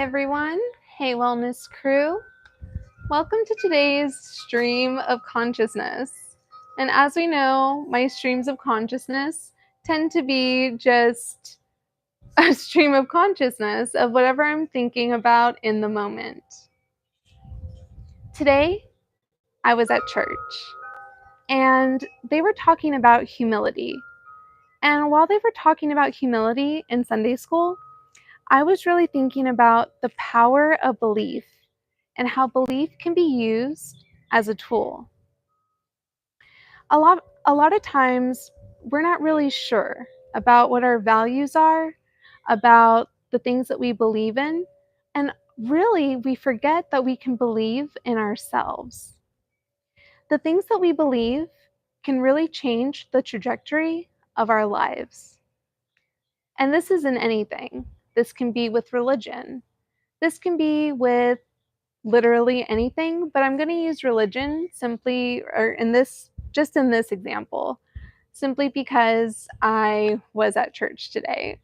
everyone. Hey, Wellness Crew. Welcome to today's stream of consciousness. And as we know, my streams of consciousness tend to be just a stream of consciousness of whatever I'm thinking about in the moment. Today, I was at church and they were talking about humility. And while they were talking about humility in Sunday school, I was really thinking about the power of belief and how belief can be used as a tool. A lot of times we're not really sure about what our values are, about the things that we believe in, and really we forget that we can believe in ourselves. The things that we believe can really change the trajectory of our lives. And this is in anything. This can be with religion. This can be with literally anything, but I'm going to use religion simply, or in this example, simply because I was at church today.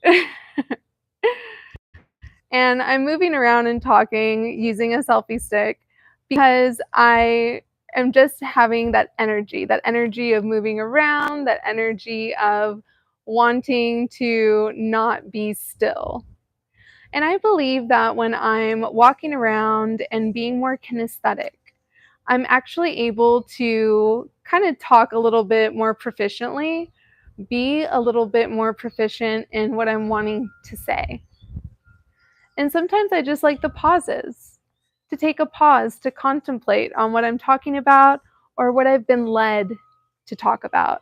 And I'm moving around and talking using a selfie stick because I am just having that energy of moving around, that energy of wanting to not be still. And I believe that when I'm walking around and being more kinesthetic, I'm actually able to kind of talk a little bit more proficiently, be a little bit more proficient in what I'm wanting to say. And sometimes I just like the pauses, to take a pause to contemplate on what I'm talking about or what I've been led to talk about.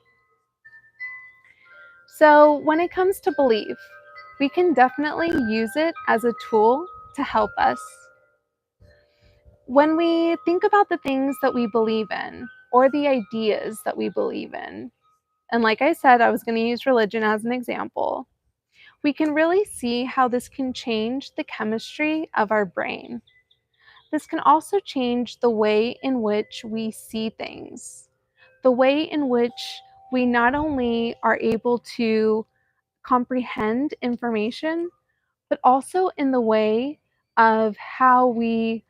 So when it comes to belief, we can definitely use it as a tool to help us. When we think about the things that we believe in or the ideas that we believe in, and like I said, I was going to use religion as an example, we can really see how this can change the chemistry of our brain. This can also change the way in which we see things, the way in which we not only are able to comprehend information, but also in the way of how we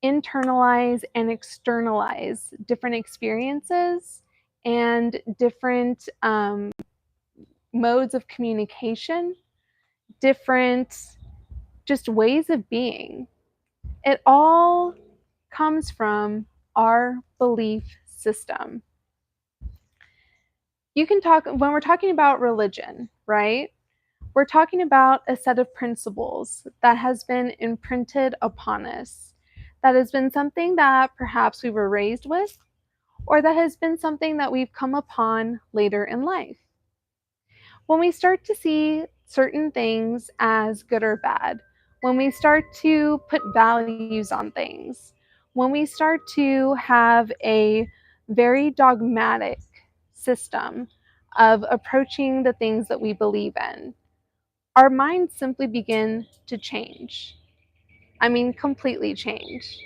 internalize and externalize different experiences and different modes of communication, different just ways of being. It all comes from our belief system. You can talk, when we're talking about religion, right? We're talking about a set of principles that has been imprinted upon us, that has been something that perhaps we were raised with, or that has been something that we've come upon later in life. When we start to see certain things as good or bad, when we start to put values on things, when we start to have a very dogmatic system of approaching the things that we believe in, our minds simply begin to change. I mean, completely change.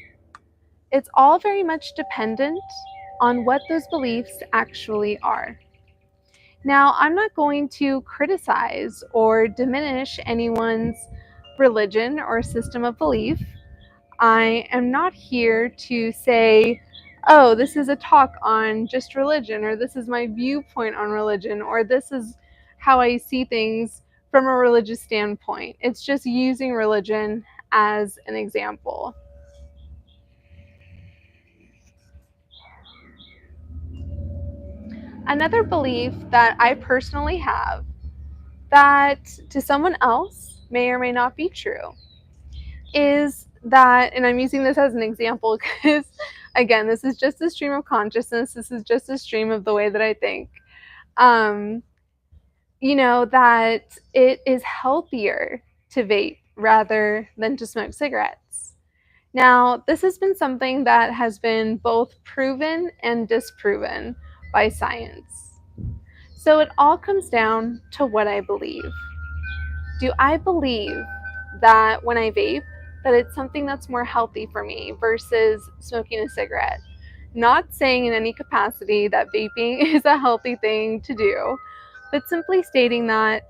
It's all very much dependent on what those beliefs actually are. Now, I'm not going to criticize or diminish anyone's religion or system of belief. I am not here to say, oh, this is a talk on just religion, or this is my viewpoint on religion, or this is how I see things from a religious standpoint. It's just using religion as an example. Another belief that I personally have that to someone else may or may not be true is that, and I'm using this as an example because, again, this is just a stream of consciousness. This is just a stream of the way that I think. That it is healthier to vape rather than to smoke cigarettes. Now, this has been something that has been both proven and disproven by science. So it all comes down to what I believe. Do I believe that when I vape, that it's something that's more healthy for me versus smoking a cigarette? Not saying in any capacity that vaping is a healthy thing to do, but simply stating that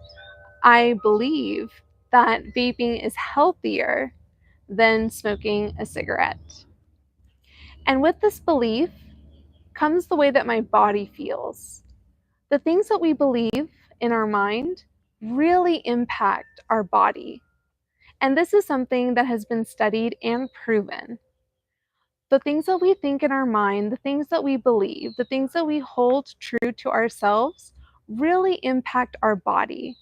I believe that vaping is healthier than smoking a cigarette. And with this belief comes the way that my body feels. The things that we believe in our mind really impact our body. And this is something that has been studied and proven. The things that we think in our mind, the things that we believe, the things that we hold true to ourselves really impact our body.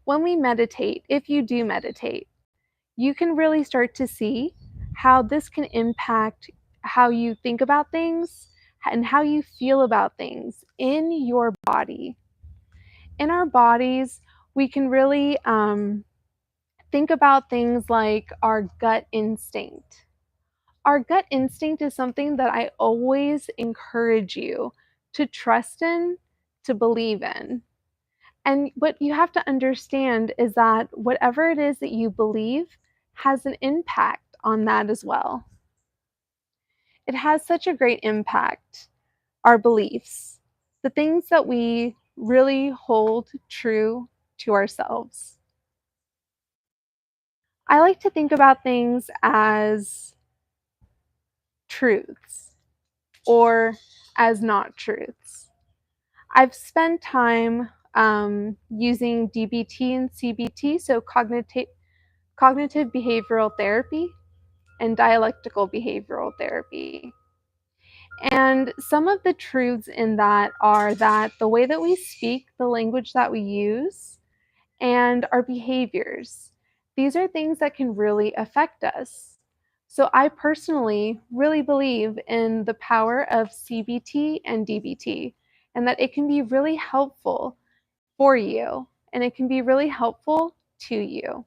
When we meditate, if you do meditate, you can really start to see how this can impact how you think about things and how you feel about things in your body. In our bodies, we can really think about things like our gut instinct. Our gut instinct is something that I always encourage you to trust in, to believe in. And what you have to understand is that whatever it is that you believe has an impact on that as well. It has such a great impact, our beliefs, the things that we really hold true to ourselves. I like to think about things as truths or as not truths. I've spent time using DBT and CBT, so cognitive behavioral therapy and dialectical behavioral therapy. And some of the truths in that are that the way that we speak, the language that we use, and our behaviors, these are things that can really affect us. So I personally really believe in the power of CBT and DBT, and that it can be really helpful for you and it can be really helpful to you.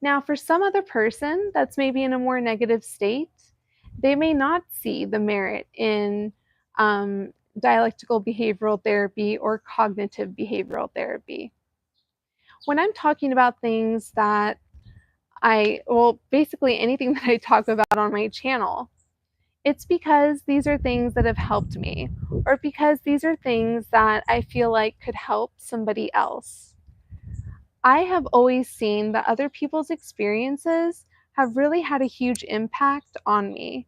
Now, for some other person that's maybe in a more negative state, they may not see the merit in dialectical behavioral therapy or cognitive behavioral therapy. When I'm talking about things that basically anything that I talk about on my channel, it's because these are things that have helped me, or because these are things that I feel like could help somebody else. I have always seen that other people's experiences have really had a huge impact on me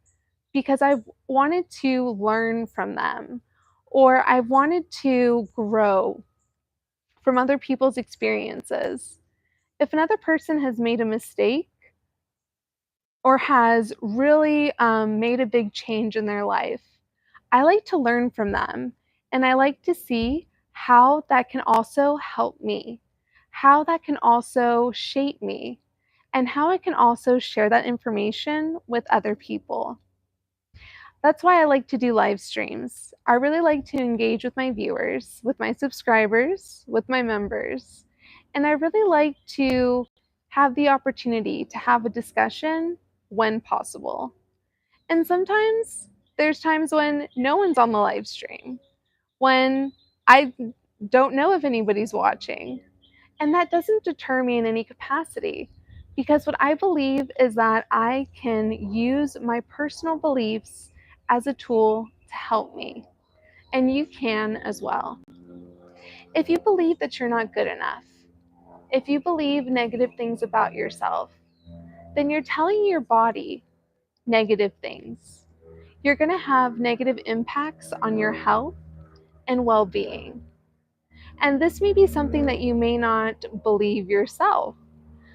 because I've wanted to learn from them, or I've wanted to grow from other people's experiences. If another person has made a mistake or has really made a big change in their life, I like to learn from them and I like to see how that can also help me, how that can also shape me, and how I can also share that information with other people. That's why I like to do live streams. I really like to engage with my viewers, with my subscribers, with my members, and I really like to have the opportunity to have a discussion when possible. And sometimes there's times when no one's on the live stream, when I don't know if anybody's watching. And that doesn't deter me in any capacity because what I believe is that I can use my personal beliefs as a tool to help me. And you can as well. If you believe that you're not good enough, if you believe negative things about yourself, then you're telling your body negative things. You're going to have negative impacts on your health and well being. And this may be something that you may not believe yourself.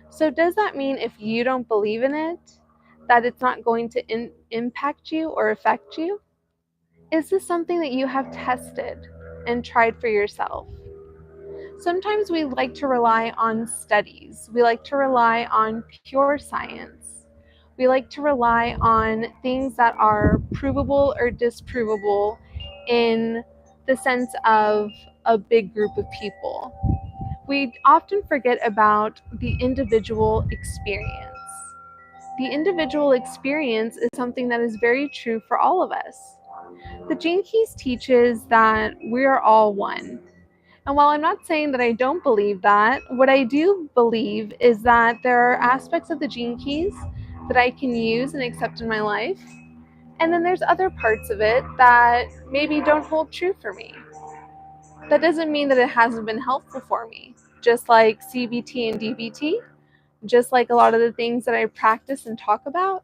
So, does that mean if you don't believe in it, that it's not going to impact you or affect you? Is this something that you have tested and tried for yourself? Sometimes we like to rely on studies, we like to rely on pure science. We like to rely on things that are provable or disprovable in the sense of a big group of people. We often forget about the individual experience. The individual experience is something that is very true for all of us. The Gene Keys teaches that we are all one. And while I'm not saying that I don't believe that, what I do believe is that there are aspects of the Gene Keys that I can use and accept in my life. And then there's other parts of it that maybe don't hold true for me. That doesn't mean that it hasn't been helpful for me. Just like CBT and DBT, just like a lot of the things that I practice and talk about,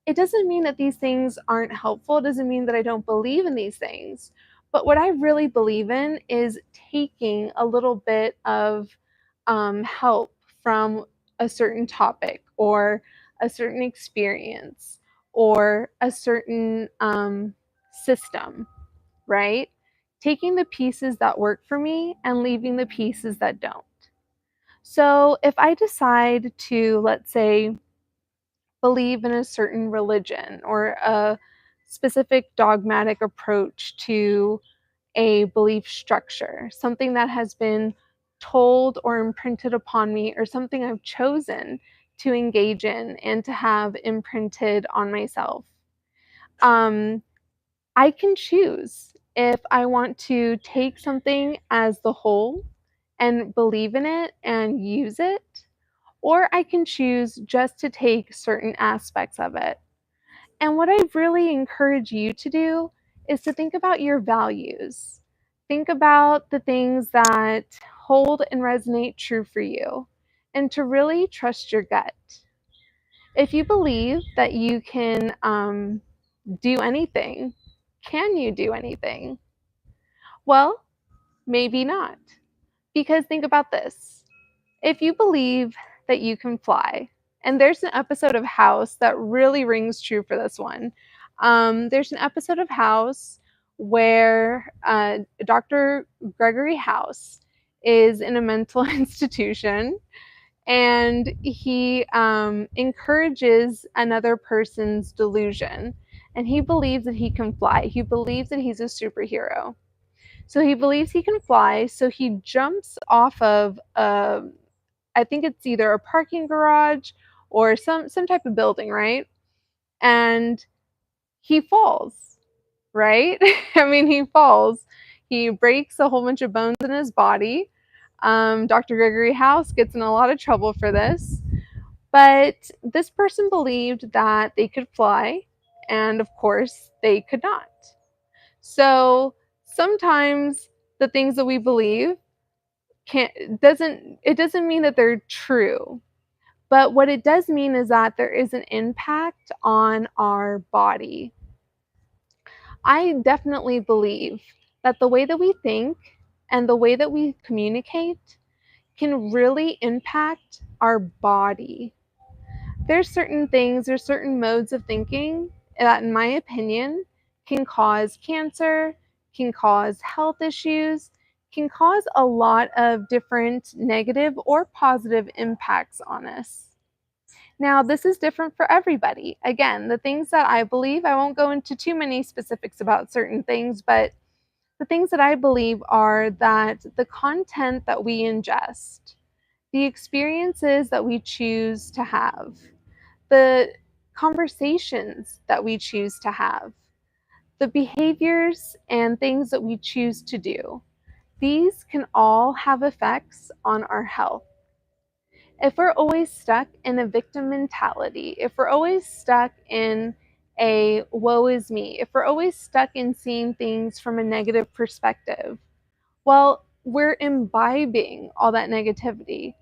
it doesn't mean that these things aren't helpful. It doesn't mean that I don't believe in these things. But what I really believe in is taking a little bit of help from a certain topic or a certain experience or a certain system, right? Taking the pieces that work for me and leaving the pieces that don't. So if I decide to, let's say, believe in a certain religion or a specific dogmatic approach to a belief structure, something that has been told or imprinted upon me, or something I've chosen to engage in and to have imprinted on myself. Um, I can choose if I want to take something as the whole and believe in it and use it, or I can choose just to take certain aspects of it. And what I really encourage you to do is to think about your values. Think about the things that hold and resonate true for you, and to really trust your gut. If you believe that you can do anything, can you do anything? Well, maybe not. Because think about this. If you believe that you can fly, and there's an episode of House that really rings true for this one. There's an episode of House where Dr. Gregory House is in a mental institution, and he encourages another person's delusion. And he believes that he can fly. He believes that he's a superhero. So he believes he can fly. So he jumps off of I think it's either a parking garage or some type of building, right? And he falls, right? I mean, he falls. He breaks a whole bunch of bones in his body. Dr. Gregory House gets in a lot of trouble for this. But this person believed that they could fly, and of course, they could not. So sometimes the things that we believe doesn't mean that they're true. But what it does mean is that there is an impact on our body. I definitely believe that the way that we think and the way that we communicate can really impact our body. There's certain modes of thinking that, in my opinion, can cause cancer, can cause health issues, can cause a lot of different negative or positive impacts on us. Now, this is different for everybody. Again, the things that I believe, I won't go into too many specifics about certain things, but the things that I believe are that the content that we ingest, the experiences that we choose to have, the conversations that we choose to have, the behaviors and things that we choose to do, these can all have effects on our health. If we're always stuck in a victim mentality, if we're always stuck in a woe is me, if we're always stuck in seeing things from a negative perspective, well, we're imbibing all that negativity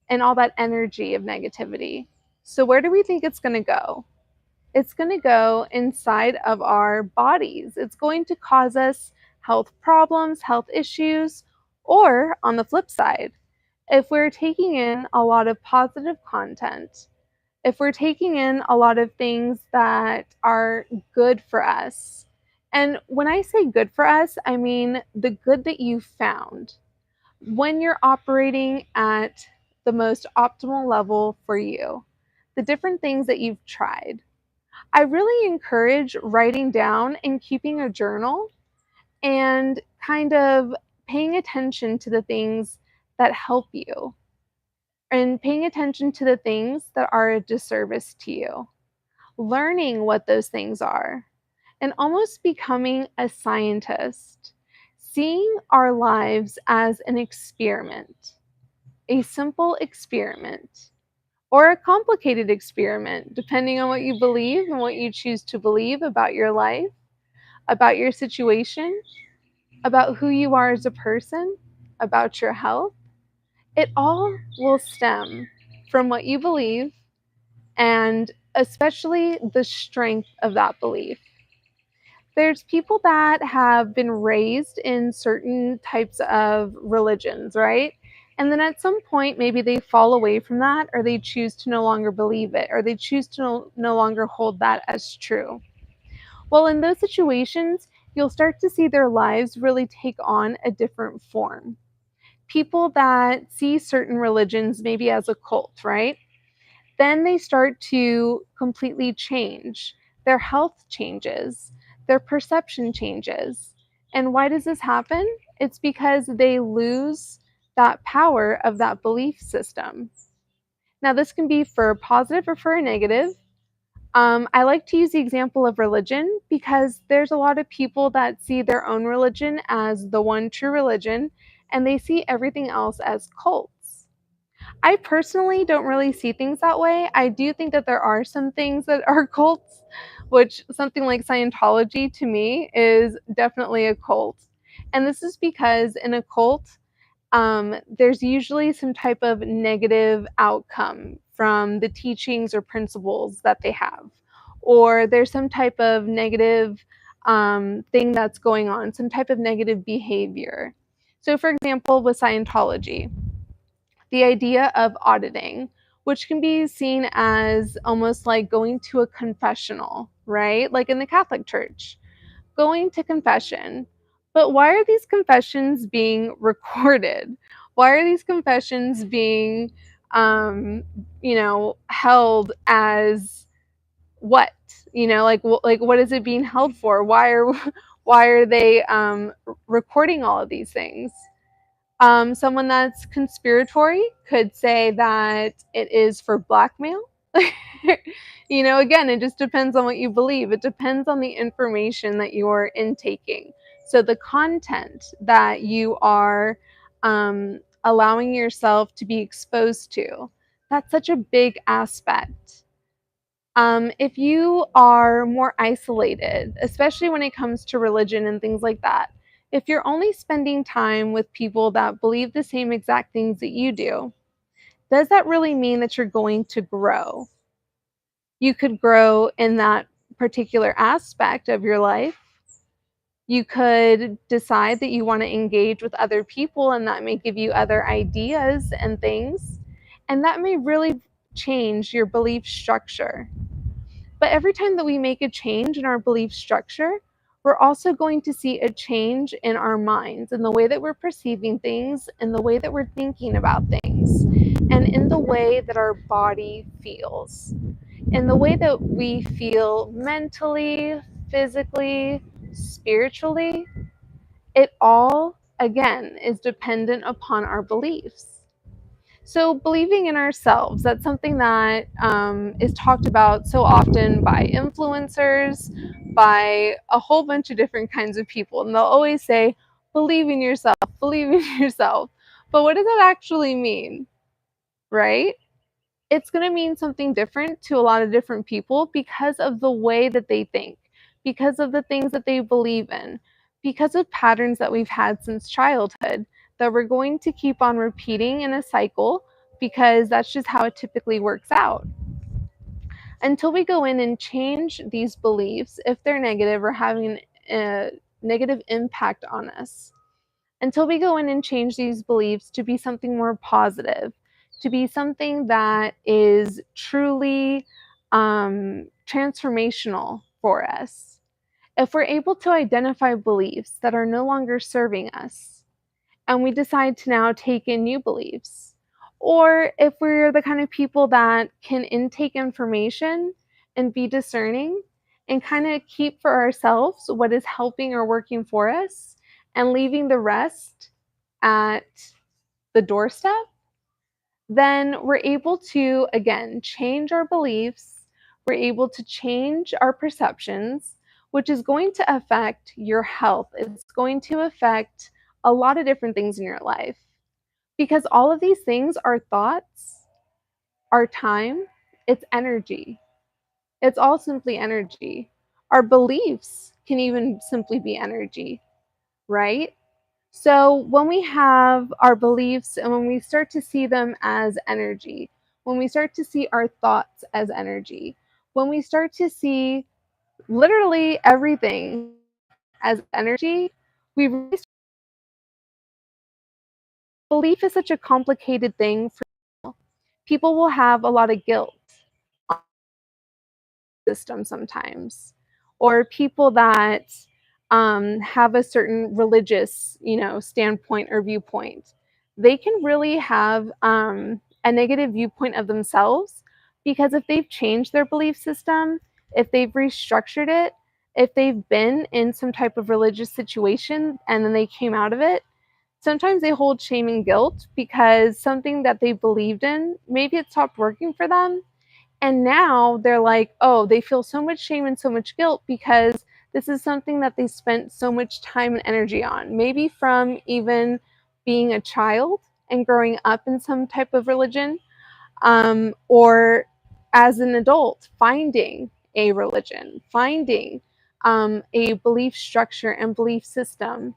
and all that energy of negativity. So, where do we think it's going to go? It's going to go inside of our bodies. It's going to cause us health problems, health issues, or on the flip side, if we're taking in a lot of positive content, if we're taking in a lot of things that are good for us, and when I say good for us, I mean the good that you found when you're operating at the most optimal level for you, the different things that you've tried. I really encourage writing down and keeping a journal and kind of paying attention to the things that help you and paying attention to the things that are a disservice to you, learning what those things are, and almost becoming a scientist, seeing our lives as an experiment, a simple experiment, or a complicated experiment, depending on what you believe and what you choose to believe about your life, about your situation, about who you are as a person, about your health. It all will stem from what you believe, and especially the strength of that belief. There's people that have been raised in certain types of religions, right? And then at some point, maybe they fall away from that, or they choose to no longer believe it, or they choose to no longer hold that as true. Well, in those situations, you'll start to see their lives really take on a different form. People that see certain religions maybe as a cult, right? Then they start to completely change. Their health changes, their perception changes. And why does this happen? It's because they lose that power of that belief system. Now, this can be for positive or for a negative. I like to use the example of religion because there's a lot of people that see their own religion as the one true religion, and they see everything else as cults. I personally don't really see things that way. I do think that there are some things that are cults, which something like Scientology to me is definitely a cult. And this is because in a cult, there's usually some type of negative outcome from the teachings or principles that they have, or there's some type of negative thing that's going on, some type of negative behavior. So, for example, with Scientology, the idea of auditing, which can be seen as almost like going to a confessional, right? Like in the Catholic Church, going to confession. But why are these confessions being recorded? Why are these confessions being, held as what? Like what is it being held for? Why are why are they recording all of these things? Someone that's conspiratory could say that it is for blackmail. Again, it just depends on what you believe. It depends on the information that you're intaking. So the content that you are allowing yourself to be exposed to, that's such a big aspect. If you are more isolated, especially when it comes to religion and things like that, if you're only spending time with people that believe the same exact things that you do, does that really mean that you're going to grow? You could grow in that particular aspect of your life. You could decide that you want to engage with other people, and that may give you other ideas and things. And that may really change your belief structure. But every time that we make a change in our belief structure, we're also going to see a change in our minds, in the way that we're perceiving things, in the way that we're thinking about things, and in the way that our body feels, in the way that we feel mentally, physically, spiritually. It all, again, is dependent upon our beliefs. So, believing in ourselves, that's something that is talked about so often by influencers, by a whole bunch of different kinds of people. And they'll always say, believe in yourself, believe in yourself. But what does that actually mean, right? It's going to mean something different to a lot of different people because of the way that they think, because of the things that they believe in, because of patterns that we've had since childhood that we're going to keep on repeating in a cycle because that's just how it typically works out. Until we go in and change these beliefs, if they're negative or having a negative impact on us, until we go in and change these beliefs to be something more positive, to be something that is truly transformational for us. If we're able to identify beliefs that are no longer serving us, and we decide to now take in new beliefs, or if we're the kind of people that can intake information and be discerning and kind of keep for ourselves what is helping or working for us and leaving the rest at the doorstep, then we're able to, again, change our beliefs. We're able to change our perceptions, which is going to affect your health. It's going to affect a lot of different things in your life because all of these things are thoughts, our time, it's energy. It's all simply energy. Our beliefs can even simply be energy, right? So when we have our beliefs and when we start to see them as energy, when we start to see our thoughts as energy, when we start to see literally everything as energy, we really belief is such a complicated thing for people will have a lot of guilt on the system sometimes, or people that have a certain religious, standpoint or viewpoint. They can really have a negative viewpoint of themselves because if they've changed their belief system, if they've restructured it, if they've been in some type of religious situation and then they came out of it, sometimes they hold shame and guilt because something that they believed in, maybe it stopped working for them. And now they're like, oh, they feel so much shame and so much guilt because this is something that they spent so much time and energy on. Maybe from even being a child and growing up in some type of religion, or as an adult, finding a religion, finding a belief structure and belief system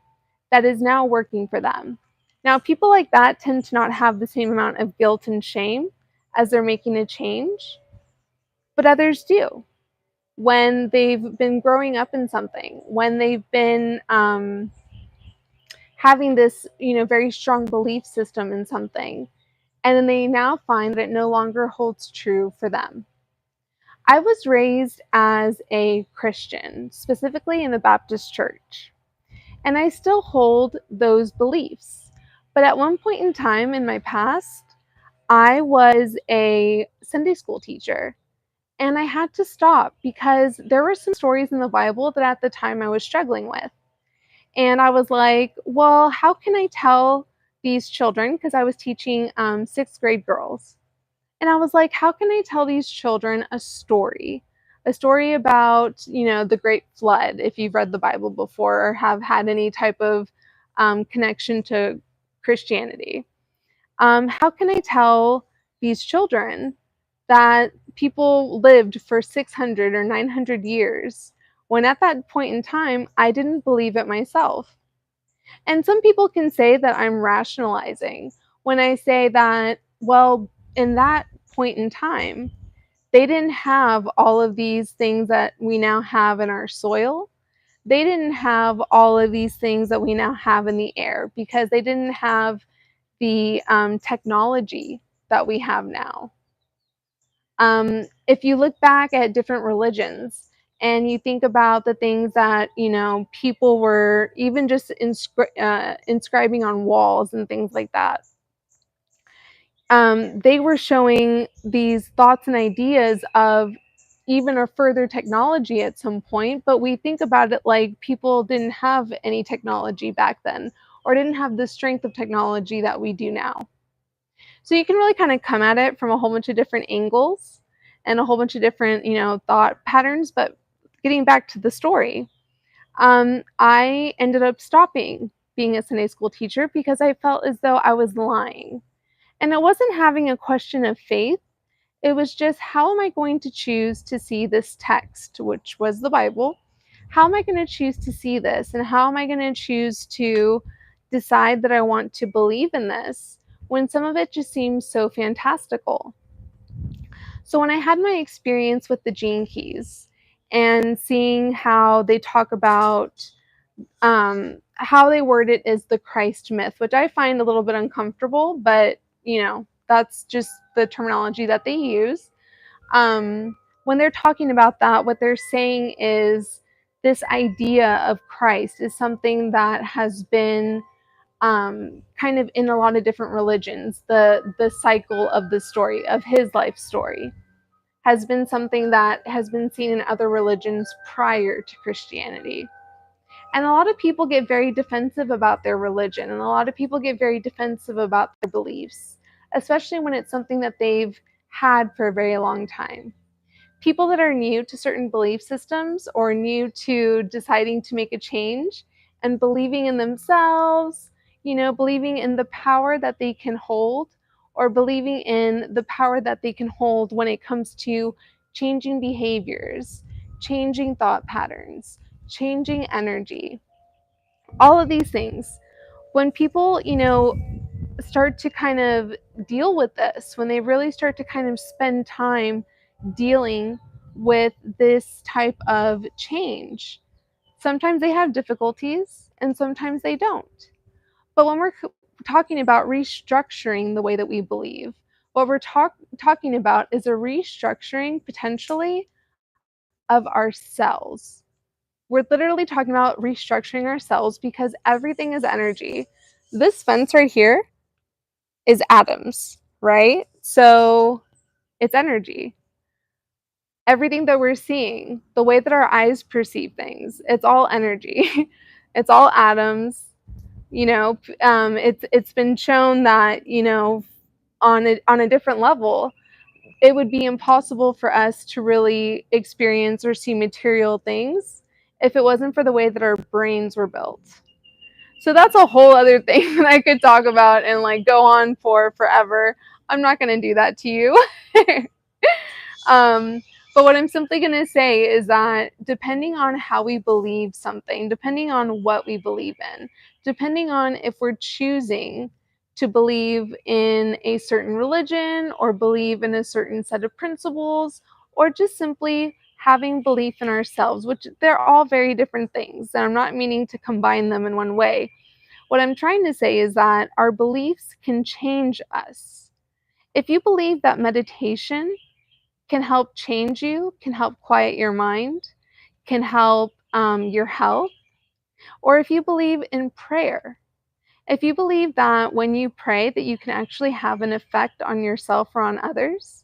that is now working for them. Now, people like that tend to not have the same amount of guilt and shame as they're making a change, but others do. When they've been growing up in something, when they've been having this, very strong belief system in something, and then they now find that it no longer holds true for them. I was raised as a Christian, specifically in the Baptist church, and I still hold those beliefs. But at one point in time in my past, I was a Sunday school teacher, and I had to stop because there were some stories in the Bible that at the time I was struggling with. And I was like, well, how can I tell these children? Because I was teaching sixth grade girls. And I was like, how can I tell these children a story about, the Great Flood, if you've read the Bible before or have had any type of connection to Christianity. How can I tell these children that people lived for 600 or 900 years when at that point in time, I didn't believe it myself? And some people can say that I'm rationalizing when I say that, well, in that point in time, they didn't have all of these things that we now have in our soil. They didn't have all of these things that we now have in the air because they didn't have the technology that we have now. If you look back at different religions and you think about the things that people were even just inscribing on walls and things like that, they were showing these thoughts and ideas of even a further technology at some point, but we think about it like people didn't have any technology back then or didn't have the strength of technology that we do now. So you can really kind of come at it from a whole bunch of different angles and a whole bunch of different, thought patterns. But getting back to the story, I ended up stopping being a Sunday school teacher because I felt as though I was lying. And it wasn't having a question of faith. It was just, how am I going to choose to see this text, which was the Bible? How am I going to choose to see this? And how am I going to choose to decide that I want to believe in this when some of it just seems so fantastical? So when I had my experience with the Gene Keys and seeing how they talk about how they word it as the Christ myth, which I find a little bit uncomfortable, but that's just the terminology that they use. When they're talking about that, what they're saying is this idea of Christ is something that has been kind of in a lot of different religions. The cycle of the story of his life story has been something that has been seen in other religions prior to Christianity. And a lot of people get very defensive about their religion, and a lot of people get very defensive about their beliefs, especially when it's something that they've had for a very long time. People that are new to certain belief systems or new to deciding to make a change and believing in themselves, believing in the power that they can hold, or believing in the power that they can hold when it comes to changing behaviors, changing thought patterns, changing energy, all of these things. When people, start to kind of deal with this, when they really start to kind of spend time dealing with this type of change, sometimes they have difficulties and sometimes they don't. But when we're talking about restructuring the way that we believe, what we're talking about is a restructuring potentially of ourselves. We're literally talking about restructuring ourselves because everything is energy. This fence right here is atoms, right? So it's energy. Everything that we're seeing, the way that our eyes perceive things, it's all energy. It's all atoms. It's been shown that on a different level, it would be impossible for us to really experience or see material things if it wasn't for the way that our brains were built. So that's a whole other thing that I could talk about and like go on for forever. I'm not going to do that to you. um, but what I'm simply going to say is that depending on how we believe something, depending on what we believe in, depending on if we're choosing to believe in a certain religion or believe in a certain set of principles, or just simply having belief in ourselves, which they're all very different things. And I'm not meaning to combine them in one way. What I'm trying to say is that our beliefs can change us. If you believe that meditation can help change you, can help quiet your mind, can help your health, or if you believe in prayer, if you believe that when you pray that you can actually have an effect on yourself or on others,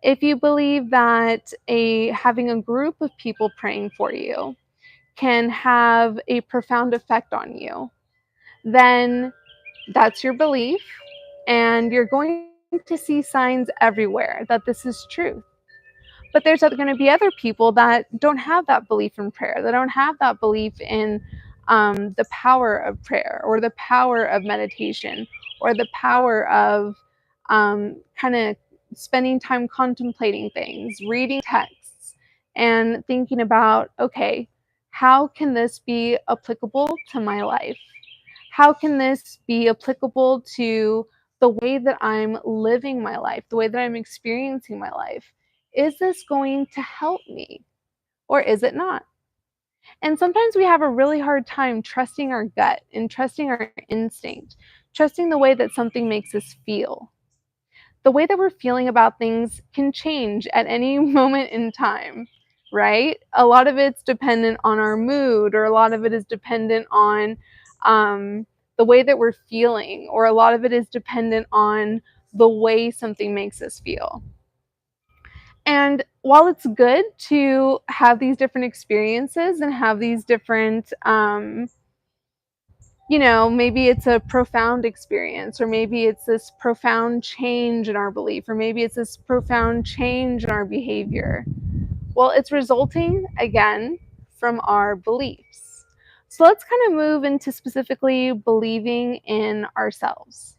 if you believe that having a group of people praying for you can have a profound effect on you, then that's your belief, and you're going to see signs everywhere that this is true. But there's going to be other people that don't have that belief in prayer, that don't have that belief in the power of prayer or the power of meditation or the power of kind of spending time contemplating things, reading texts, and thinking about, okay, how can this be applicable to my life? How can this be applicable to the way that I'm living my life, the way that I'm experiencing my life? Is this going to help me or is it not? And sometimes we have a really hard time trusting our gut and trusting our instinct, trusting the way that something makes us feel. The way that we're feeling about things can change at any moment in time, right? A lot of it's dependent on our mood, or a lot of it is dependent on the way that we're feeling, or a lot of it is dependent on the way something makes us feel. And while it's good to have these different experiences and have these different, maybe it's a profound experience, or maybe it's this profound change in our belief, or maybe it's this profound change in our behavior. Well, it's resulting, again, from our beliefs. So let's kind of move into specifically believing in ourselves.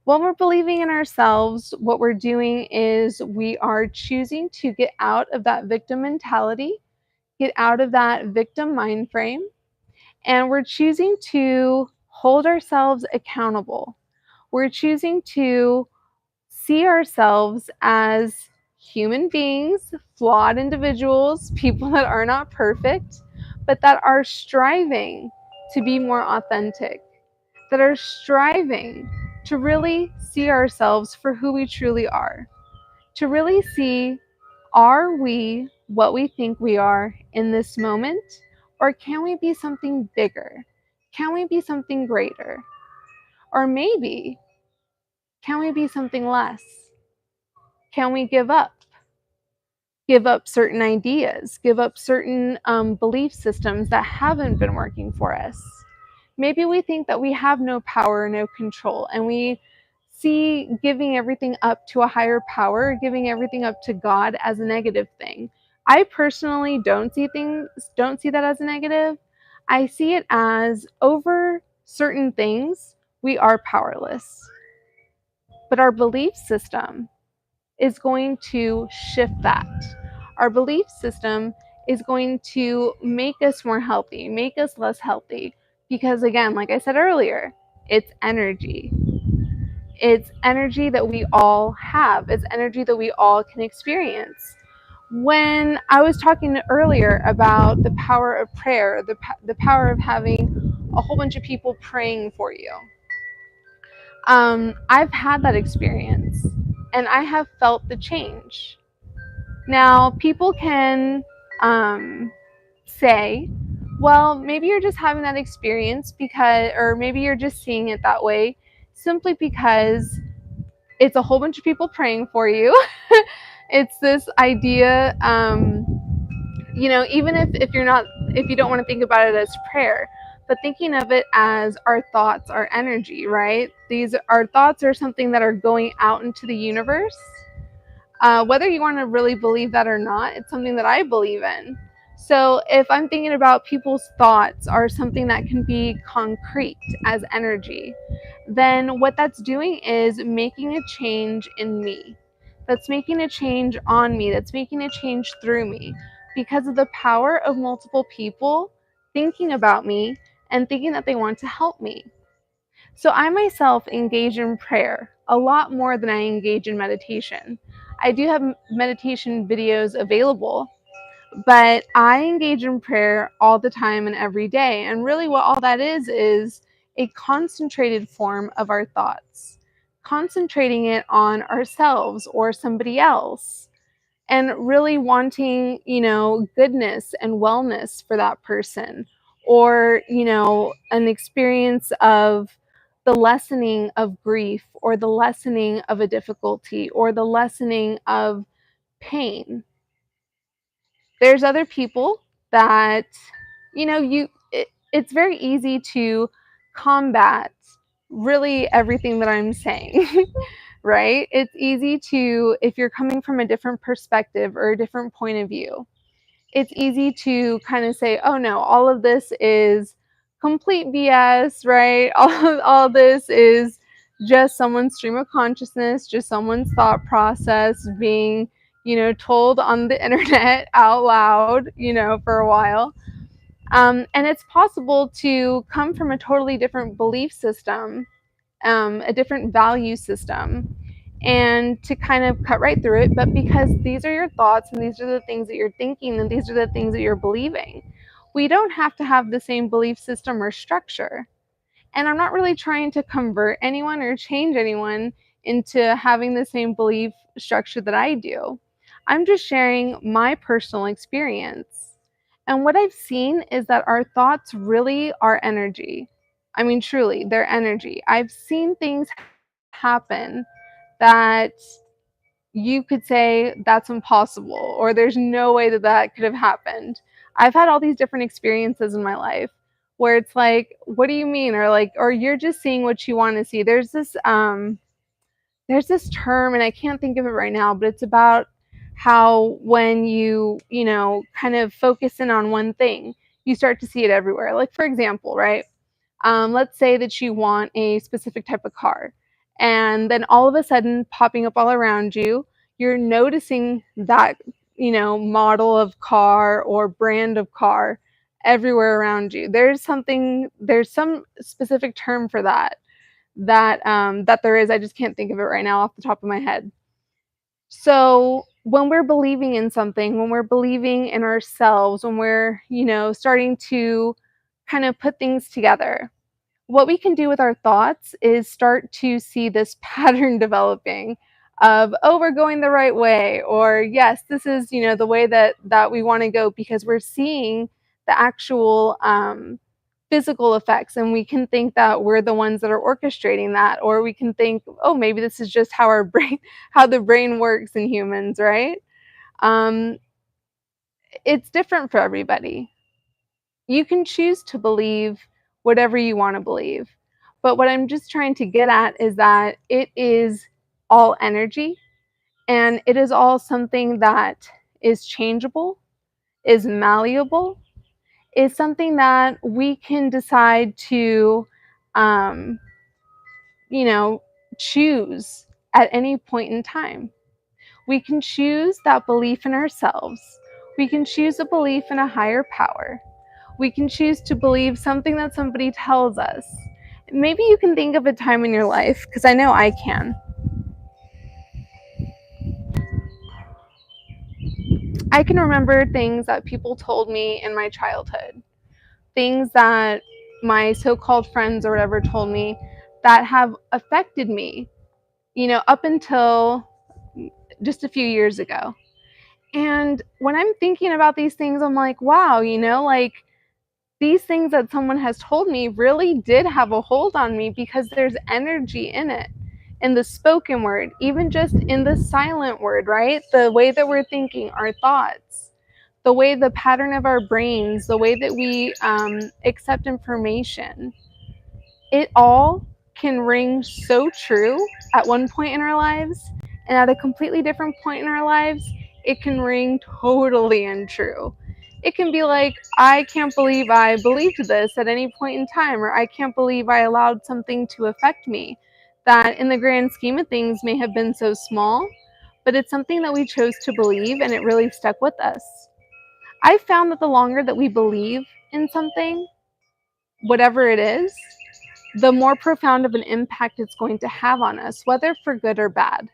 When we're believing in ourselves, what we're doing is we are choosing to get out of that victim mentality, get out of that victim mind frame, and we're choosing to hold ourselves accountable. We're choosing to see ourselves as human beings, flawed individuals, people that are not perfect, but that are striving to be more authentic, that are striving to really see ourselves for who we truly are, to really see, are we what we think we are in this moment, or can we be something bigger? Can we be something greater? Or maybe, can we be something less? Can we give up? Give up certain ideas, give up certain belief systems that haven't been working for us. Maybe we think that we have no power, no control, and we see giving everything up to a higher power, giving everything up to God as a negative thing. I personally don't see that as a negative. I see it as over certain things, we are powerless. But our belief system is going to shift that. Our belief system is going to make us more healthy, make us less healthy. Because again, like I said earlier, it's energy. It's energy that we all have. It's energy that we all can experience. When I was talking earlier about the power of prayer, the power of having a whole bunch of people praying for you, I've had that experience and I have felt the change. Now, people can say, well, maybe you're just having that experience because, or maybe you're just seeing it that way simply because it's a whole bunch of people praying for you. It's this idea, even if you're not, if you don't want to think about it as prayer, but thinking of it as our thoughts, our energy, right? These, our thoughts are something that are going out into the universe. Whether you want to really believe that or not, it's something that I believe in. So if I'm thinking about people's thoughts are something that can be concrete as energy, then what that's doing is making a change in me. That's making a change on me. That's making a change through me because of the power of multiple people thinking about me and thinking that they want to help me. So I myself engage in prayer a lot more than I engage in meditation. I do have meditation videos available, but I engage in prayer all the time and every day. And really, what all that is a concentrated form of our thoughts, concentrating it on ourselves or somebody else, and really wanting, goodness and wellness for that person, or, an experience of the lessening of grief, or the lessening of a difficulty, or the lessening of pain. There's other people that, it's very easy to combat really everything that I'm saying. Right? It's easy to, if you're coming from a different perspective or a different point of view, it's easy to kind of say, oh no, all of this is complete BS, right? All this is just someone's stream of consciousness, just someone's thought process being, told on the internet out loud, for a while. And it's possible to come from a totally different belief system, a different value system, and to kind of cut right through it. But because these are your thoughts and these are the things that you're thinking and these are the things that you're believing, we don't have to have the same belief system or structure. And I'm not really trying to convert anyone or change anyone into having the same belief structure that I do. I'm just sharing my personal experience. And what I've seen is that our thoughts really are energy. I mean, truly, they're energy. I've seen things happen that you could say that's impossible, or there's no way that that could have happened. I've had all these different experiences in my life where it's like, what do you mean? Or like, or you're just seeing what you want to see. There's this term and I can't think of it right now, but it's about how when you kind of focus in on one thing, you start to see it everywhere. Like, for example, right? Let's say that you want a specific type of car, and then all of a sudden, popping up all around you, you're noticing that, model of car or brand of car everywhere around you. There's some specific term for that there is. I just can't think of it right now off the top of my head. So when we're believing in something, when we're believing in ourselves, when we're, starting to kind of put things together, what we can do with our thoughts is start to see this pattern developing of, oh, we're going the right way, or yes, this is, the way that we want to go, because we're seeing the actual physical effects, and we can think that we're the ones that are orchestrating that, or we can think, oh, maybe this is just how our brain, how the brain works in humans, right? um, it's different for everybody. You can choose to believe whatever you want to believe. But what I'm just trying to get at is that it is all energy, and it is all something that is changeable, is malleable, is something that we can decide to, um, you know, choose at any point in time. We can choose that belief in ourselves. We can choose a belief in a higher power. We can choose to believe something that somebody tells us. Maybe you can think of a time in your life, because I know I can. I can remember things that people told me in my childhood, things that my so-called friends or whatever told me that have affected me, up until just a few years ago. And when I'm thinking about these things, I'm like, wow, like these things that someone has told me really did have a hold on me, because there's energy in it, in the spoken word, even just in the silent word, right? The way that we're thinking, our thoughts, the way the pattern of our brains, the way that we accept information, it all can ring so true at one point in our lives, and at a completely different point in our lives, it can ring totally untrue. It can be like, I can't believe I believed this at any point in time, or I can't believe I allowed something to affect me that in the grand scheme of things may have been so small, but it's something that we chose to believe and it really stuck with us. I found that the longer that we believe in something, whatever it is, the more profound of an impact it's going to have on us, whether for good or bad.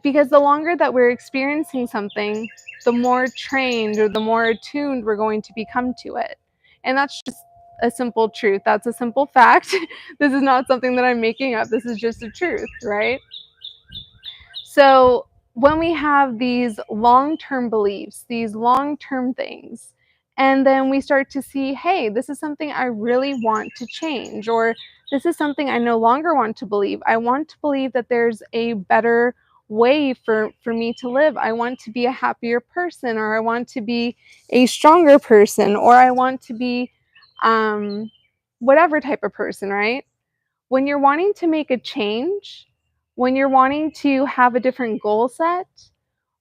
Because the longer that we're experiencing something, the more trained or the more attuned we're going to become to it. And that's just a simple truth. That's a simple fact. This is not something that I'm making up. This is just a truth, right? So when we have these long-term beliefs, these long-term things, and then we start to see, hey, this is something I really want to change, or this is something I no longer want to believe. I want to believe that there's a better way for me to live. I want to be a happier person, or I want to be a stronger person, or I want to be whatever type of person, right? When you're wanting to make a change, when you're wanting to have a different goal set,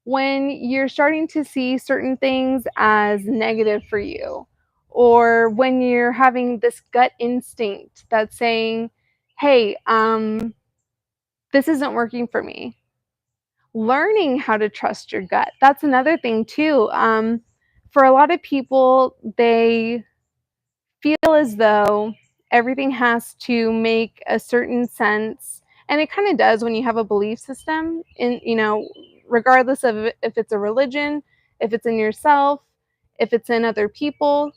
when you're starting to see certain things as negative for you, or when you're having this gut instinct that's saying, hey, this isn't working for me. Learning how to trust your gut. That's another thing too. For a lot of people, they feel as though everything has to make a certain sense, and it kind of does when you have a belief system in, regardless of if it's a religion, if it's in yourself, if it's in other people.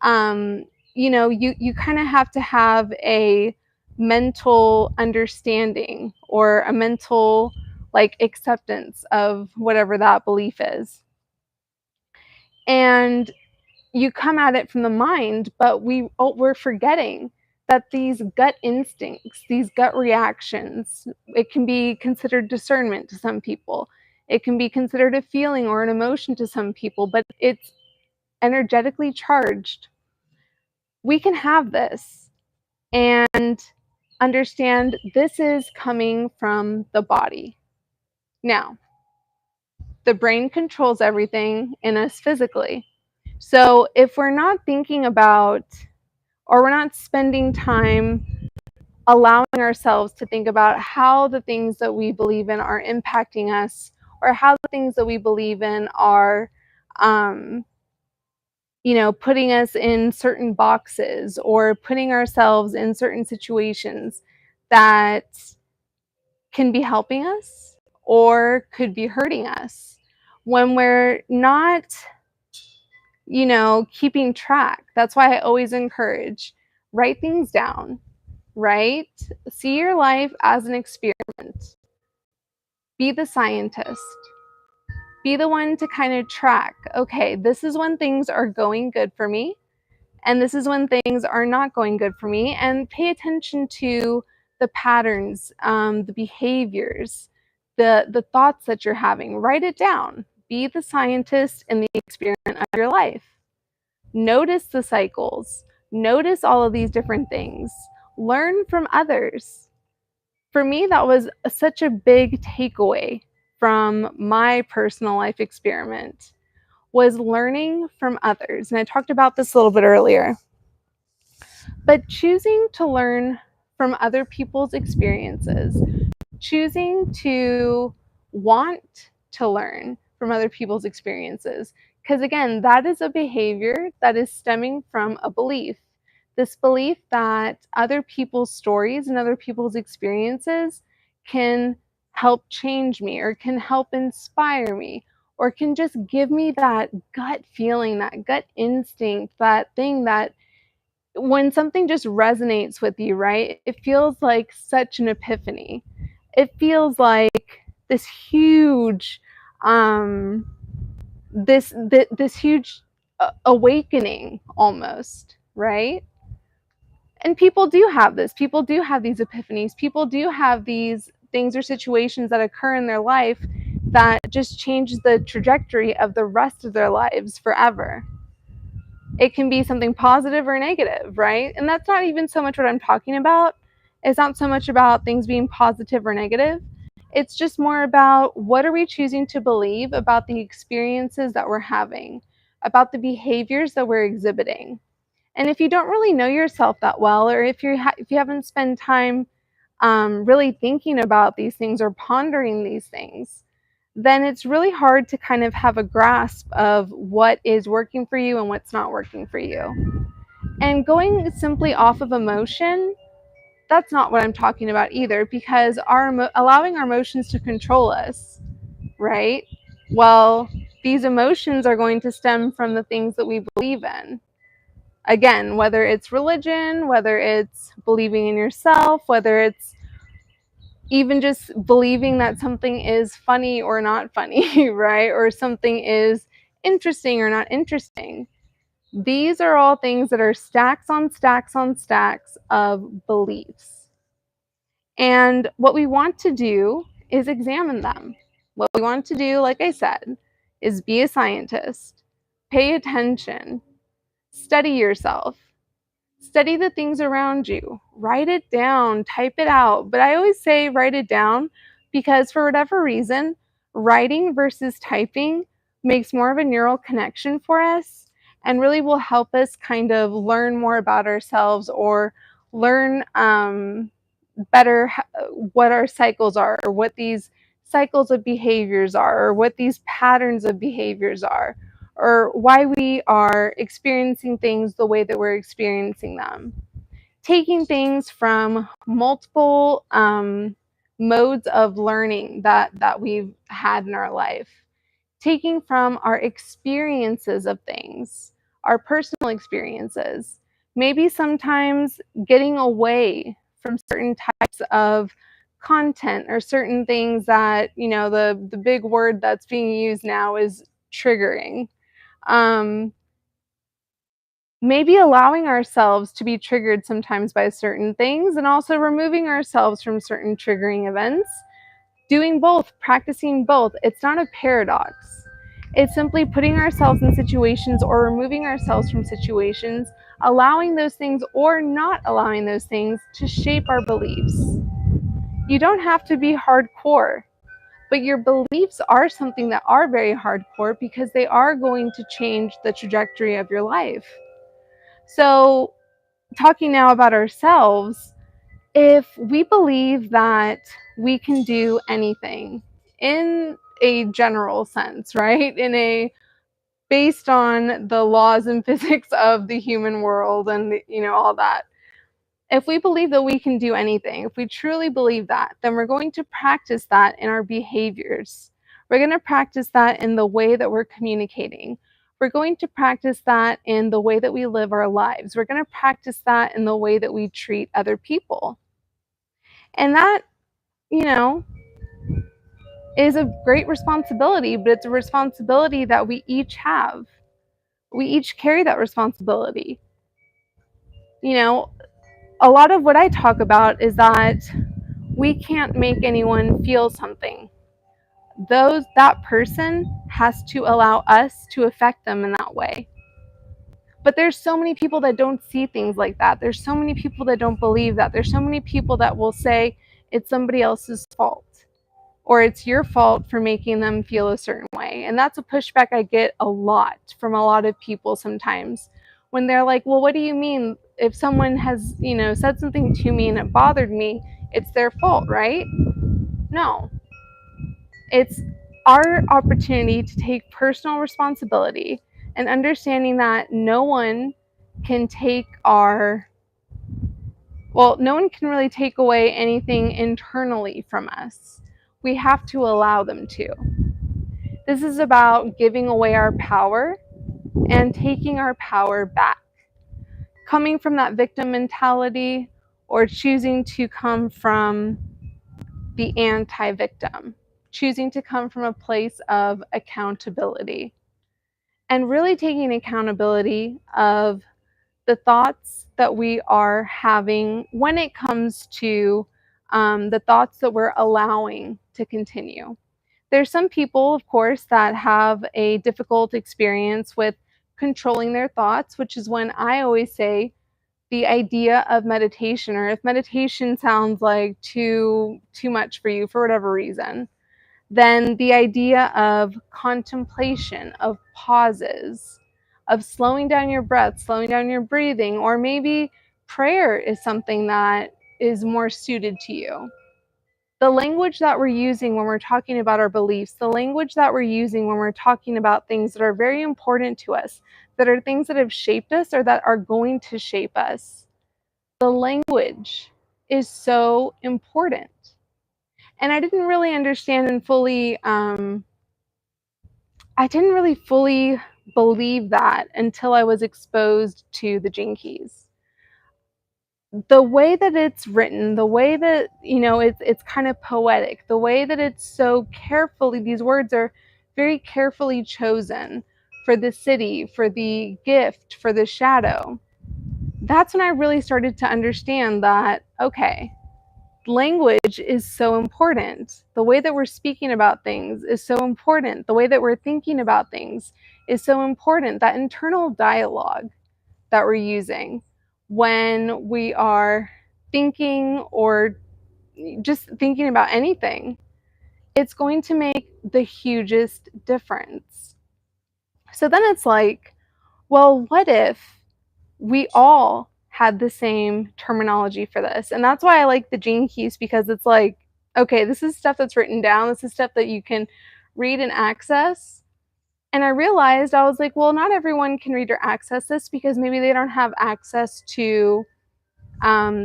You kind of have to have a mental understanding or a mental like acceptance of whatever that belief is. And you come at it from the mind, but we're forgetting that these gut instincts, these gut reactions, it can be considered discernment to some people. It can be considered a feeling or an emotion to some people, but it's energetically charged. We can have this and understand this is coming from the body. Now, the brain controls everything in us physically. So if we're not thinking about, or we're not spending time allowing ourselves to think about how the things that we believe in are impacting us, or how the things that we believe in are, putting us in certain boxes or putting ourselves in certain situations that can be helping us or could be hurting us. When we're not keeping track. That's why I always encourage, write things down, right? See your life as an experiment. Be the scientist. Be the one to kind of track, okay, this is when things are going good for me, and this is when things are not going good for me, and pay attention to the patterns, the behaviors, the thoughts that you're having. Write it down. Be the scientist in the experiment of your life. Notice the cycles, notice all of these different things, learn from others. For me, that was such a big takeaway from my personal life experiment, was learning from others. And I talked about this a little bit earlier. But choosing to learn from other people's experiences, choosing to want to learn from other people's experiences, because again, that is a behavior that is stemming from a belief. This belief that other people's stories and other people's experiences can help change me or can help inspire me or can just give me that gut feeling, that gut instinct, that thing that when something just resonates with you, right? It feels like such an epiphany. It feels like this huge um this huge awakening almost, right? And people do have this. People do have these epiphanies. People do have these things or situations that occur in their life that just change the trajectory of the rest of their lives forever. It can be something positive or negative, right? And that's not even so much what I'm talking about. It's not so much about things being positive or negative. It's just more about what are we choosing to believe about the experiences that we're having, about the behaviors that we're exhibiting. And if you don't really know yourself that well, or if you haven't spent time really thinking about these things or pondering these things, then it's really hard to kind of have a grasp of what is working for you and what's not working for you. And going simply off of emotion, that's not what I'm talking about either, because allowing our emotions to control us, right? Well, these emotions are going to stem from the things that we believe in. Again, whether it's religion, whether it's believing in yourself, whether it's even just believing that something is funny or not funny, right? Or something is interesting or not interesting. These are all things that are stacks on stacks on stacks of beliefs. And what we want to do is examine them. What we want to do, like I said, is be a scientist, pay attention, study yourself, study the things around you, write it down, type it out. But I always say write it down because for whatever reason, writing versus typing makes more of a neural connection for us and really will help us kind of learn more about ourselves or learn better what our cycles are or what these cycles of behaviors are or what these patterns of behaviors are or why we are experiencing things the way that we're experiencing them. Taking things from multiple modes of learning that we've had in our life, taking from our experiences of things, our personal experiences, maybe sometimes getting away from certain types of content or certain things that, the big word that's being used now is triggering. Um, Maybe allowing ourselves to be triggered sometimes by certain things and also removing ourselves from certain triggering events. Doing both, practicing both. It's not a paradox. It's simply putting ourselves in situations or removing ourselves from situations, allowing those things or not allowing those things to shape our beliefs. You don't have to be hardcore, but your beliefs are something that are very hardcore because they are going to change the trajectory of your life. So, talking now about ourselves, if we believe that we can do anything in a general sense, right? Based on the laws and physics of the human world and all that. If we believe that we can do anything, if we truly believe that, then we're going to practice that in our behaviors. We're going to practice that in the way that we're communicating. We're going to practice that in the way that we live our lives. We're going to practice that in the way that we treat other people. And that, you know, is a great responsibility, but it's a responsibility that we each have. We each carry that responsibility. A lot of what I talk about is that we can't make anyone feel something. That person has to allow us to affect them in that way. But there's so many people that don't see things like that. There's so many people that don't believe that. There's so many people that will say it's somebody else's fault or it's your fault for making them feel a certain way. And that's a pushback I get a lot from a lot of people sometimes when they're like, well, what do you mean? If someone has, said something to me and it bothered me, it's their fault, right? No. It's our opportunity to take personal responsibility and understanding that no one can take our, well, no one can really take away anything internally from us. We have to allow them to. This is about giving away our power and taking our power back. Coming from that victim mentality or choosing to come from the anti-victim, choosing to come from a place of accountability and really taking accountability of the thoughts that we are having when it comes to the thoughts that we're allowing to continue. There's some people, of course, that have a difficult experience with controlling their thoughts, which is when I always say the idea of meditation, or if meditation sounds like too much for you for whatever reason, then the idea of contemplation, of pauses, of slowing down your breath, slowing down your breathing, or maybe prayer is something that is more suited to you. The language that we're using when we're talking about our beliefs, the language that we're using when we're talking about things that are very important to us, that are things that have shaped us or that are going to shape us, the language is so important. And I didn't really understand and fully, I didn't really fully believe that until I was exposed to the Gene Keys. The way that it's written, the way that, it's kind of poetic, the way that it's so carefully, these words are very carefully chosen for the city, for the gift, for the shadow. That's when I really started to understand that, okay, language is so important. The way that we're speaking about things is so important. The way that we're thinking about things is so important. That internal dialogue that we're using when we are thinking or just thinking about anything, it's going to make the hugest difference. So then it's like, well, what if we all had the same terminology for this? And that's why I like the Gene Keys, because it's like, okay, this is stuff that's written down. This is stuff that you can read and access. And I realized, I was like, well, not everyone can read or access this because maybe they don't have access to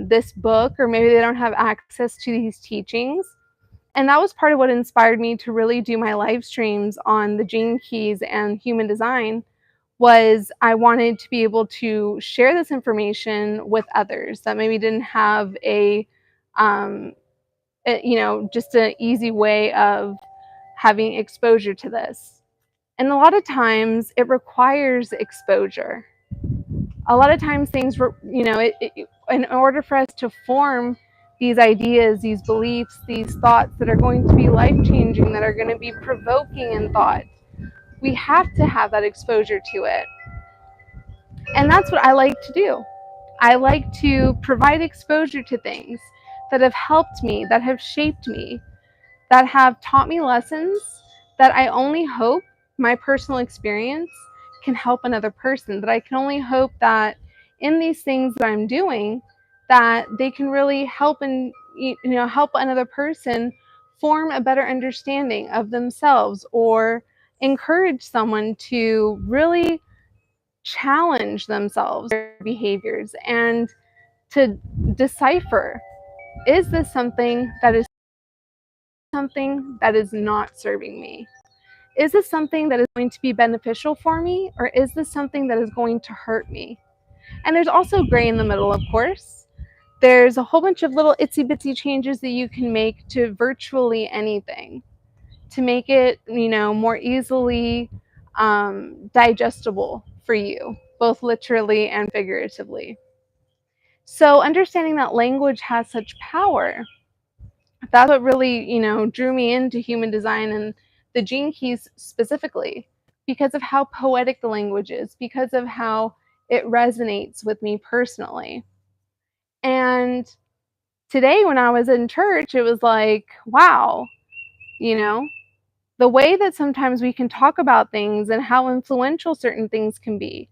this book, or maybe they don't have access to these teachings. And that was part of what inspired me to really do my live streams on the Gene Keys and human design, was I wanted to be able to share this information with others that maybe didn't have just an easy way of having exposure to this. And a lot of times it requires exposure. A lot of times things, in order for us to form these ideas, these beliefs, these thoughts that are going to be life-changing, that are going to be provoking in thought, we have to have that exposure to it. And that's what I like to do. I like to provide exposure to things that have helped me, that have shaped me, that have taught me lessons that I only hope my personal experience can help another person, that I can only hope that in these things that I'm doing, that they can really help and help another person form a better understanding of themselves, or encourage someone to really challenge themselves, their behaviors, and to decipher, is this something that is not serving me? Is this something that is going to be beneficial for me, or is this something that is going to hurt me? And there's also gray in the middle, of course. There's a whole bunch of little itsy bitsy changes that you can make to virtually anything to make it, more easily digestible for you, both literally and figuratively. So understanding that language has such power, that's what really, drew me into human design and the Gene Keys specifically, because of how poetic the language is, because of how it resonates with me personally. And today when I was in church, it was like, wow, the way that sometimes we can talk about things and how influential certain things can be,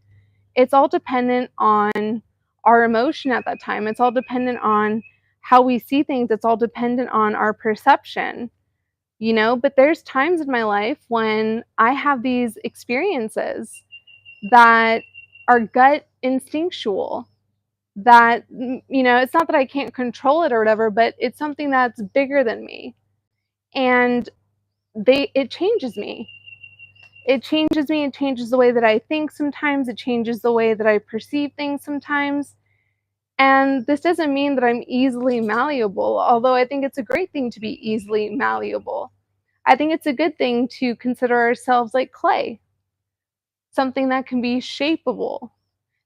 it's all dependent on our emotion at that time. It's all dependent on how we see things. It's all dependent on our perception, but there's times in my life when I have these experiences that our gut instinctual, that, it's not that I can't control it or whatever, but it's something that's bigger than me. And it changes me. It changes me, it changes the way that I think sometimes, it changes the way that I perceive things sometimes. And this doesn't mean that I'm easily malleable, although I think it's a great thing to be easily malleable. I think it's a good thing to consider ourselves like clay, something that can be shapeable,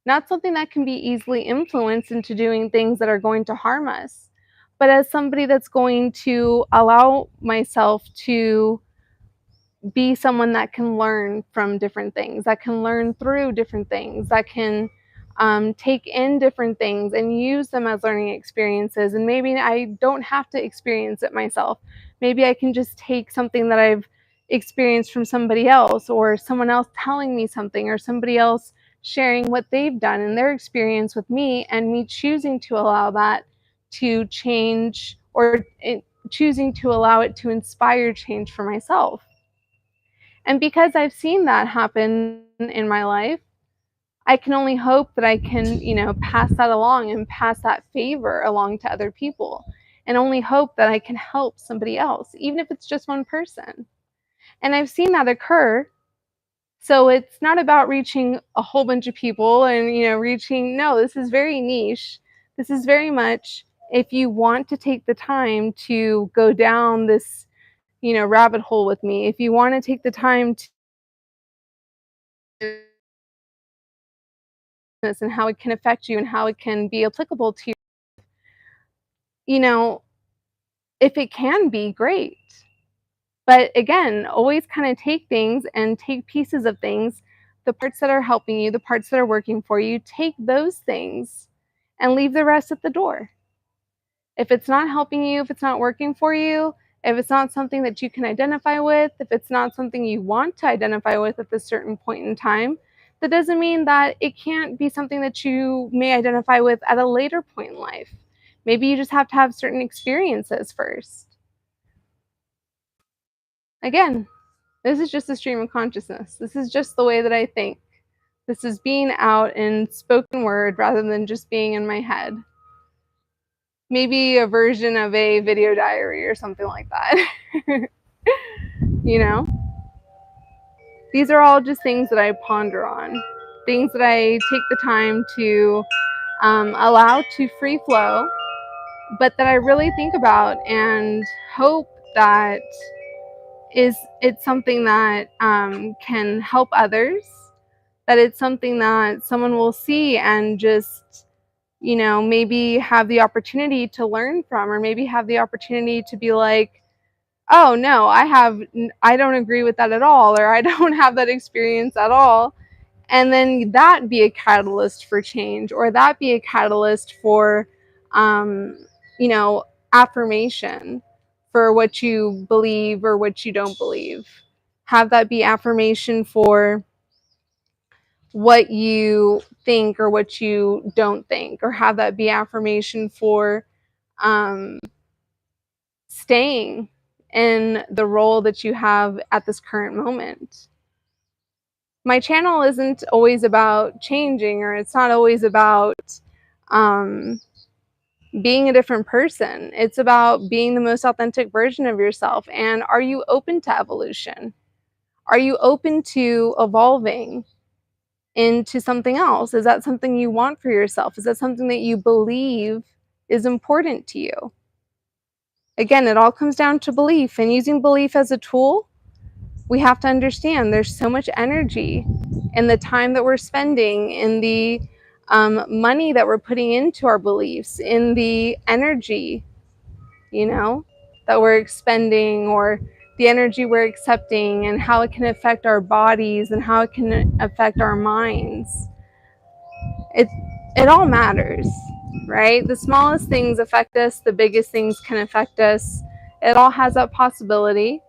not something that can be easily influenced into doing things that are going to harm us, but as somebody that's going to allow myself to be someone that can learn from different things, that can learn through different things, that can take in different things and use them as learning experiences. And maybe I don't have to experience it myself. Maybe I can just take something that I've experienced from somebody else, or someone else telling me something, or somebody else sharing what they've done in their experience with me, and me choosing to allow that to change, or choosing to allow it to inspire change for myself. And because I've seen that happen in my life, I can only hope that I can, pass that along and pass that favor along to other people, and only hope that I can help somebody else, even if it's just one person. And I've seen that occur. So it's not about reaching a whole bunch of people and, no, this is very niche. This is very much, if you want to take the time to go down this, rabbit hole with me, if you want to take the time to this and how it can affect you and how it can be applicable to you know, if it can be, great. But again, always kind of take things and take pieces of things, the parts that are helping you, the parts that are working for you, take those things and leave the rest at the door. If it's not helping you, if it's not working for you, if it's not something that you can identify with, if it's not something you want to identify with at this certain point in time, that doesn't mean that it can't be something that you may identify with at a later point in life. Maybe you just have to have certain experiences first. Again, this is just a stream of consciousness. This is just the way that I think. This is being out in spoken word rather than just being in my head. Maybe a version of a video diary or something like that. you know? These are all just things that I ponder on, things that I take the time to allow to free flow, but that I really think about and hope that it's something that can help others, that it's something that someone will see and just, maybe have the opportunity to learn from, or maybe have the opportunity to be like, oh no, I don't agree with that at all, or I don't have that experience at all. And then that be a catalyst for change, or that be a catalyst for, um, you know, affirmation for what you believe or what you don't believe. Have that be affirmation for what you think or what you don't think, or have that be affirmation for um, staying in the role that you have at this current moment. My channel isn't always about changing, or it's not always about um, being a different person. It's about being the most authentic version of yourself. And are you open to evolution? Are you open to evolving into something else? Is that something you want for yourself? Is that something that you believe is important to you? Again, it all comes down to belief, and using belief as a tool. We have to understand there's so much energy in the time that we're spending, in the money that we're putting into our beliefs, in the energy, that we're expending, or the energy we're accepting, and how it can affect our bodies and how it can affect our minds. It all matters, right? The smallest things affect us, the biggest things can affect us. It all has that possibility.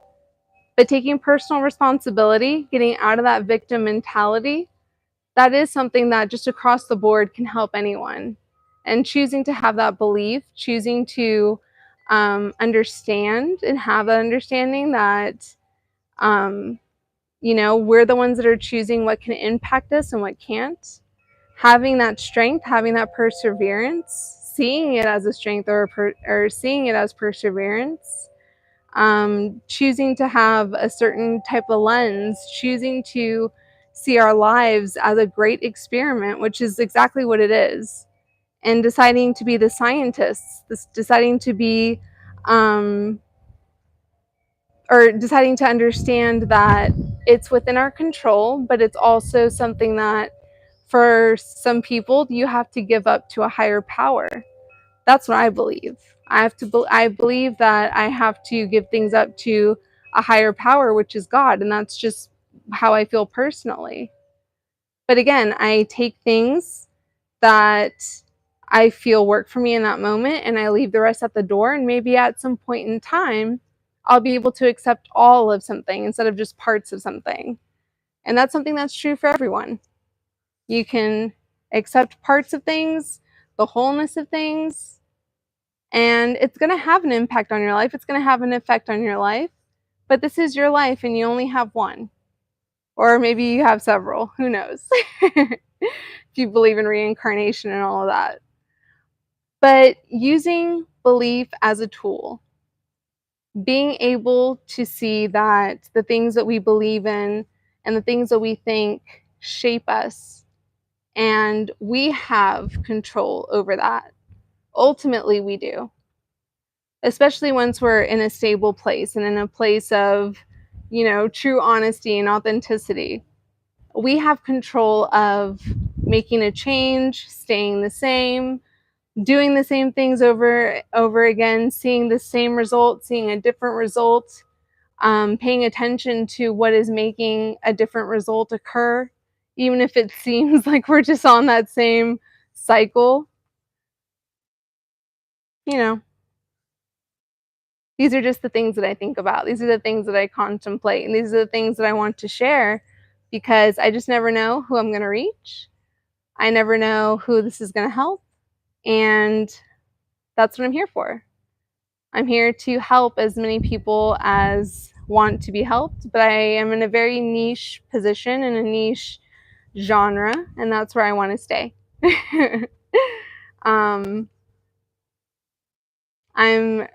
But taking personal responsibility, getting out of that victim mentality, that is something that just across the board can help anyone. And choosing to have that belief, choosing to understand and have that understanding that, we're the ones that are choosing what can impact us and what can't. having that strength, having that perseverance, seeing it as a strength or seeing it as perseverance, choosing to have a certain type of lens, choosing to see our lives as a great experiment, which is exactly what it is, and deciding to be the scientists, deciding to be, or deciding to understand that it's within our control, but it's also something that for some people you have to give up to a higher power. That's what I believe. I believe that I have to give things up to a higher power, which is God, and that's just how I feel personally. But again, I take things that I feel work for me in that moment and I leave the rest at the door, and maybe at some point in time I'll be able to accept all of something instead of just parts of something. And that's something that's true for everyone. You can accept parts of things, the wholeness of things, and it's going to have an impact on your life. It's going to have an effect on your life. But this is your life and you only have one. Or maybe you have several. Who knows? If you believe in reincarnation and all of that. But using belief as a tool, being able to see that the things that we believe in and the things that we think shape us, and we have control over that. Ultimately, we do. Especially once we're in a stable place and in a place of, true honesty and authenticity. We have control of making a change, staying the same, doing the same things over again, seeing the same result, seeing a different result, paying attention to what is making a different result occur, even if it seems like we're just on that same cycle. You know, these are just the things that I think about. These are the things that I contemplate, and these are the things that I want to share because I just never know who I'm going to reach. I never know who this is going to help, and that's what I'm here for. I'm here to help as many people as want to be helped, but I am in a very niche position, in a niche genre, and that's where I want to stay. I'm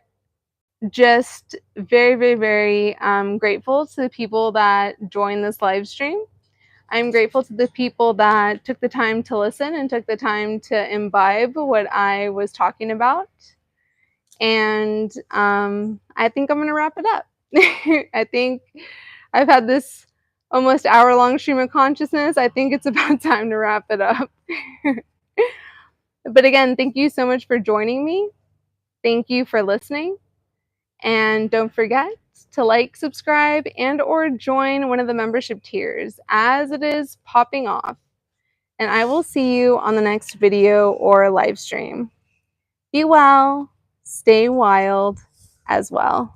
just very, very, very grateful to the people that joined this live stream. I'm grateful to the people that took the time to listen and took the time to imbibe what I was talking about. And I think I'm going to wrap it up. I think I've had this almost hour-long stream of consciousness. I think it's about time to wrap it up. But again, thank you so much for joining me. Thank you for listening. And don't forget to like, subscribe, and or join one of the membership tiers as it is popping off. And I will see you on the next video or live stream. Be well, stay wild as well.